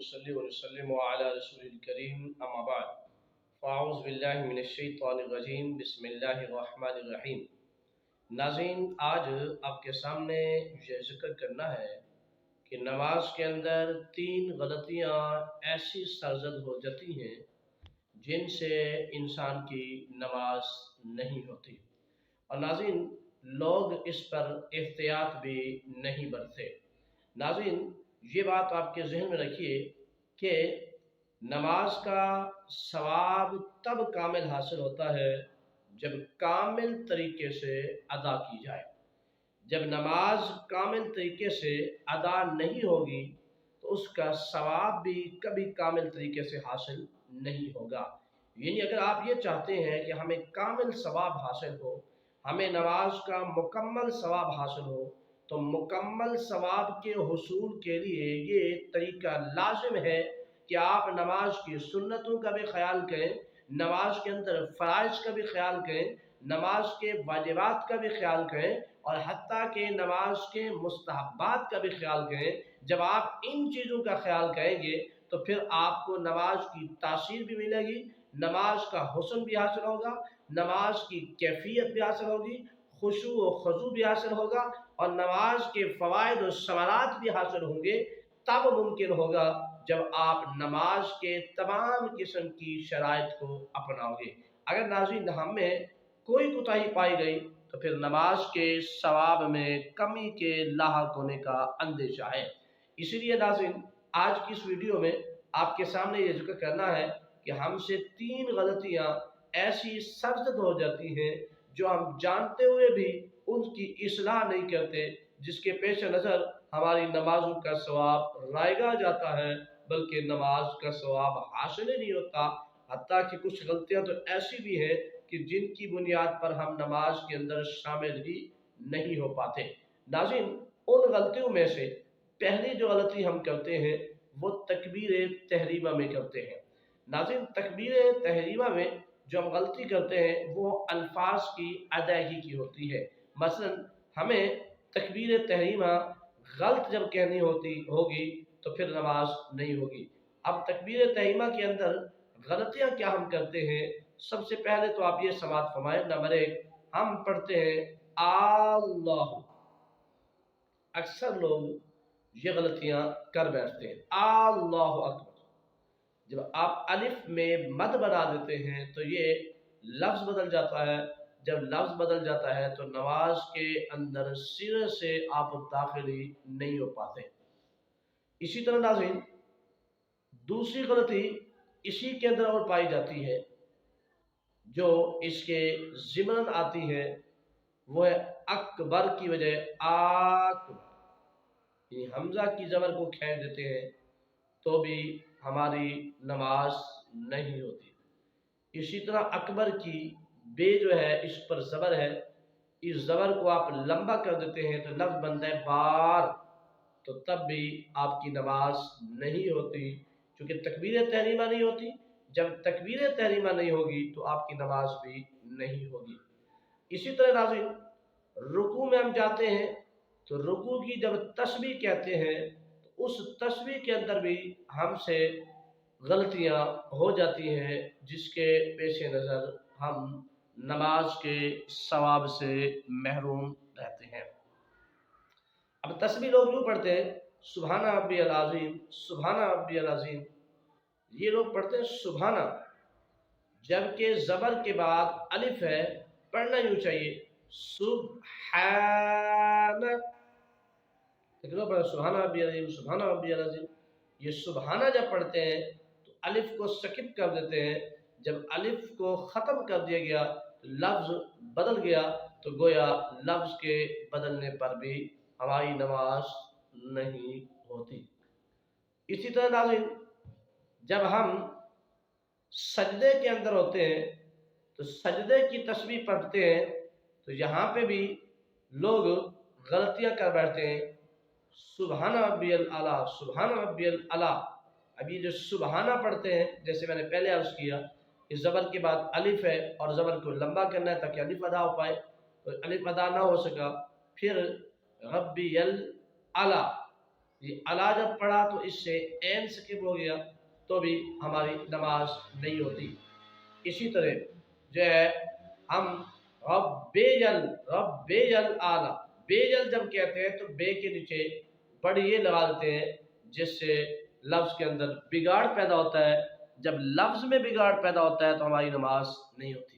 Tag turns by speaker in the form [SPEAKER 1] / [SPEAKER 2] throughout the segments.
[SPEAKER 1] नसल्ली व नसल्लिमु अला रसूलिल करीम अम्मा बाद फ़अऊज़ु बिल्लाहि मिनश्शैतानिर रजीम बिस्मिल्लाहिर रहमानिर रहीम। नाज़रीन, आज आपके सामने ये ज़िक्र करना है कि नमाज के अंदर 3 गलतियाँ ऐसी सरज़द हो जाती हैं जिनसे इंसान की नमाज नहीं होती, और नाज़रीन लोग इस पर एहतियात भी नहीं बरतते। नाज़रीन, ये बात आपके जहन में रखिए कि नमाज का सवाब तब कामिल हासिल होता है जब कामिल तरीके से अदा की जाए। जब नमाज कामिल तरीके से अदा नहीं होगी तो उसका सवाब भी कभी कामिल तरीके से हासिल नहीं होगा। यानी अगर आप ये चाहते हैं कि हमें कामिल सवाब हासिल हो, हमें नमाज का मुकम्मल सवाब हासिल हो, तो मुकम्मल सवाब के हुसूल के लिए ये तरीका लाजिम है कि आप नमाज की सुन्नतों का भी ख्याल करें, नमाज के अंदर फ़राइज़ का भी ख्याल करें, नमाज के वाजिबात का भी ख्याल करें और हत्ता के नमाज के मुस्तहब्बात का भी ख्याल करें। जब आप इन चीज़ों का ख्याल करेंगे तो फिर आपको नमाज की तासीर भी मिलेगी, नमाज का हुस्न भी हासिल होगा, नमाज की कैफियत भी हासिल होगी, खुशू व खजू भी हासिल होगा और नमाज के फ़वाइद और समारात भी हासिल होंगे। तब मुमकिन होगा जब आप नमाज के तमाम किस्म की शराइत को अपनाओगे। अगर नाज़रीन हमें कोई कोताही पाई गई तो फिर नमाज के सवाब में कमी के लाहक होने का अंदेशा है। इसीलिए नाज़रीन आज की इस वीडियो में आपके सामने ये जिक्र करना है कि हमसे 3 गलतियाँ ऐसी सरजद हो जाती हैं जो हम जानते हुए भी उनकी इस्लाह नहीं करते, जिसके पेश नज़र हमारी नमाजों का सवाब रायगा जाता है बल्कि नमाज का सवाब हासिल ही नहीं होता। हत्ता कि कुछ गलतियां तो ऐसी भी हैं कि जिनकी बुनियाद पर हम नमाज के अंदर शामिल ही नहीं हो पाते। नाज़रीन, उन गलतियों में से पहली जो गलती हम करते हैं वो तकबीर तहरीमा में करते हैं। नाज़रीन, तकबीर तहरीमा में जो हम गलती करते हैं वो अल्फाज की अदायगी की होती है। मसलन हमें तकबीर तहरीमा गलत जब कहनी होगी तो फिर नमाज नहीं होगी। अब तकबीर तहरीमा के अंदर गलतियां क्या हम करते हैं, सबसे पहले तो आप ये समाअत फरमाएं। नंबर 1, हम पढ़ते हैं अल्लाह। अक्सर लोग ये गलतियां कर बैठते हैं। अल्लाहु अकबर, जब आप अलिफ में मद बना देते हैं तो ये लफ्ज़ बदल जाता है। जब लफ्ज़ बदल जाता है तो नमाज के अंदर सिरे से आप दाखिल ही नहीं हो पाते। इसी तरह नाज़रीन दूसरी गलती इसी के अंदर और पाई जाती है जो इसके ज़िमन आती है, वो है अकबर की वजह आकबर। ये हमजा की ज़बर को खींच देते हैं तो भी हमारी नमाज नहीं होती। इसी तरह अकबर की बे जो है इस पर ज़बर है, इस ज़बर को आप लंबा कर देते हैं तो लफ्ज़ बनता है बार, तो तब भी आपकी नमाज नहीं होती क्योंकि तकबीर तहरीमा नहीं होती। जब तकबीर तहरीमा नहीं होगी तो आपकी नमाज भी नहीं होगी। इसी तरह नाज़रीन रुकू में हम जाते हैं तो रुकू की जब तस्बीह कहते हैं तो उस तस्बीह के अंदर भी हमसे गलतियां हो जाती हैं जिसके पेश नज़र हम नमाज के सवाब से महरूम रहते हैं। अब तस्बीह लोग यूँ पढ़ते हैं सुबहाना रब्बियल अज़ीम, सुबहाना रब्बियल अज़ीम। ये लोग पढ़ते हैं सुबहाना, जबकि ज़बर के बाद अलिफ है, पढ़ना यूँ चाहिए सुबहाना। लेकिन लोग पढ़ते सुबहाना रब्बियल अज़ीम, सुबहाना रब्बियल अज़ीम। ये सुबहाना जब पढ़ते हैं तो अलिफ को सकिप कर देते हैं। जब अलिफ को ख़त्म कर दिया गया तो लफ्ज़ बदल गया, तो गोया लफ्ज़ के बदलने पर भी हमारी नमाज नहीं होती। इसी तरह नाज़रीन जब हम सजदे के अंदर होते हैं तो सजदे की तस्बीह पढ़ते हैं तो यहाँ पे भी लोग गलतियाँ कर बैठते हैं। सुबहाना रब्बियल आला, सुबहाना रब्बियल आला। अब ये जो सुबहाना पढ़ते हैं, जैसे मैंने पहले अर्ज़ किया, इस ज़बर के बाद अलिफ है और ज़बर को लंबा करना है ताकि अलिफ अदा हो पाए, तो अलिफ अदा ना हो सका, फिर रब्बियल आला, یہ الا جب پڑھا تو اس سے این سکپ ہو گیا تو بھی ہماری نماز نہیں ہوتی۔ اسی طرح جو ہے ہم رب جل آلہ، بے جل جب کہتے ہیں تو بے کے نیچے بڑی یہ لگا دیتے ہیں جس سے لفظ کے اندر بگاڑ پیدا ہوتا ہے۔ جب لفظ میں بگاڑ پیدا ہوتا ہے تو ہماری نماز نہیں ہوتی۔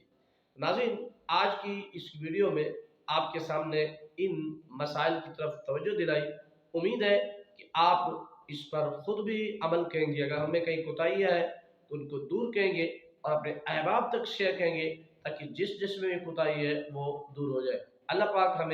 [SPEAKER 1] ناظرین، آج کی اس ویڈیو میں آپ کے سامنے ان مسائل کی طرف توجہ دلائی۔ امید ہے کہ آپ اس پر خود بھی عمل کریں گے، اگر ہمیں کہیں کوتاہیاں ہے تو ان کو دور کریں گے اور اپنے احباب تک شیئر کریں گے تاکہ جس میں کوتاہی ہے وہ دور ہو جائے۔ اللہ پاک ہمیں